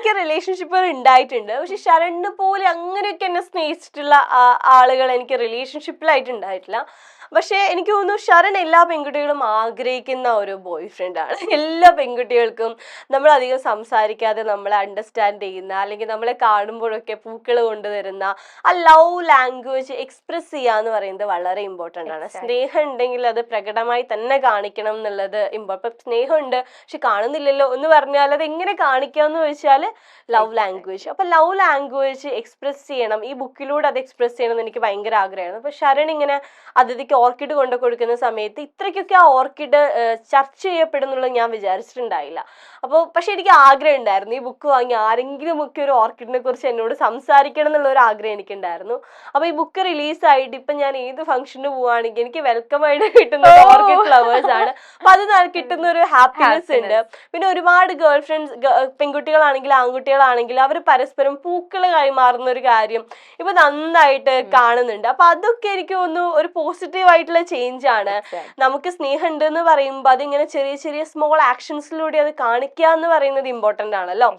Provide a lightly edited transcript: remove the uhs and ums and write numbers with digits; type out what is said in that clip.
കുറേയൊക്കെ റിലേഷൻഷിപ്പുകൾ ഉണ്ടായിട്ടുണ്ട്. പക്ഷെ ശരണിനെ പോലെ അങ്ങനെയൊക്കെ എന്നെ സ്നേഹിച്ചിട്ടുള്ള ആളുകൾ എനിക്ക് റിലേഷൻഷിപ്പിലായിട്ട് ഉണ്ടായിട്ടില്ല. പക്ഷെ എനിക്ക് തോന്നുന്നു ശരൺ എല്ലാ പെൺകുട്ടികളും ആഗ്രഹിക്കുന്ന ഒരു ബോയ് ഫ്രണ്ട് ആണ്. എല്ലാ പെൺകുട്ടികൾക്കും നമ്മൾ അധികം സംസാരിക്കാതെ നമ്മളെ അണ്ടർസ്റ്റാൻഡ് ചെയ്യുന്ന, അല്ലെങ്കിൽ നമ്മളെ കാണുമ്പോഴൊക്കെ പൂക്കൾ കൊണ്ടുവരുന്ന ആ ലവ് ലാംഗ്വേജ് എക്സ്പ്രസ് ചെയ്യാന്ന് പറയുന്നത് വളരെ ഇമ്പോർട്ടൻ്റ് ആണ്. സ്നേഹം ഉണ്ടെങ്കിൽ അത് പ്രകടമായി തന്നെ കാണിക്കണം എന്നുള്ളത് ഇമ്പോർട്ടൻ്റ്. സ്നേഹമുണ്ട് പക്ഷെ കാണുന്നില്ലല്ലോ എന്ന് പറഞ്ഞാൽ അത് എങ്ങനെ കാണിക്കാന്ന് ചോദിച്ചാൽ ലവ് ലാംഗ്വേജ്. അപ്പൊ ലവ് ലാംഗ്വേജ് എക്സ്പ്രസ് ചെയ്യണം, ഈ ബുക്കിലൂടെ അത് എക്സ്പ്രസ് ചെയ്യണം എന്ന് എനിക്ക് ഭയങ്കര ആഗ്രഹമായിരുന്നു. അപ്പൊ ശരൺ ഇങ്ങനെ അതിഥിക്ക് ഓർക്കിഡ് കൊണ്ടു കൊടുക്കുന്ന സമയത്ത് ഇത്രയ്ക്കൊക്കെ ആ ഓർക്കിഡ് ചർച്ച ചെയ്യപ്പെടുന്നുള്ളത് ഞാൻ വിചാരിച്ചിട്ടുണ്ടായില്ല. അപ്പോൾ പക്ഷെ എനിക്ക് ആഗ്രഹം ഉണ്ടായിരുന്നു ഈ ബുക്ക് വാങ്ങി ആരെങ്കിലും ഒക്കെ ഒരു ഓർക്കിഡിനെ കുറിച്ച് എന്നോട് സംസാരിക്കണം എന്നുള്ള ഒരു ആഗ്രഹം എനിക്കുണ്ടായിരുന്നു. അപ്പൊ ഈ ബുക്ക് റിലീസായിട്ട് ഇപ്പൊ ഞാൻ ഏത് ഫംഗ്ഷന് പോവാണെങ്കിൽ എനിക്ക് വെൽക്കം ആയിട്ട് കിട്ടുന്നത് ഓർക്കിഡ് ഫ്ലവേഴ്സ് ആണ്. അപ്പൊ അത് കിട്ടുന്ന ഒരു ഹാപ്പിനെസ് ഉണ്ട്. പിന്നെ ഒരുപാട് ഗേൾ ഫ്രണ്ട്സ്, പെൺകുട്ടികളാണെങ്കിലും ആൺകുട്ടികളാണെങ്കിലും അവർ പരസ്പരം പൂക്കൾ കൈമാറുന്ന ഒരു കാര്യം ഇപ്പൊ നന്നായിട്ട് കാണുന്നുണ്ട്. അപ്പൊ അതൊക്കെ എനിക്ക് തോന്നുന്നു ഒരു പോസിറ്റീവ് ആയിട്ടുള്ള ചേഞ്ച് ആണ്. നമുക്ക് സ്നേഹം ഉണ്ട് എന്ന് പറയുമ്പോൾ അതിങ്ങനെ ചെറിയ ചെറിയ സ്മോൾ ആക്ഷൻസിലൂടെ അത് കാണിക്കുക എന്ന് പറയുന്നത് ഇമ്പോർട്ടന്റ് ആണല്ലോ.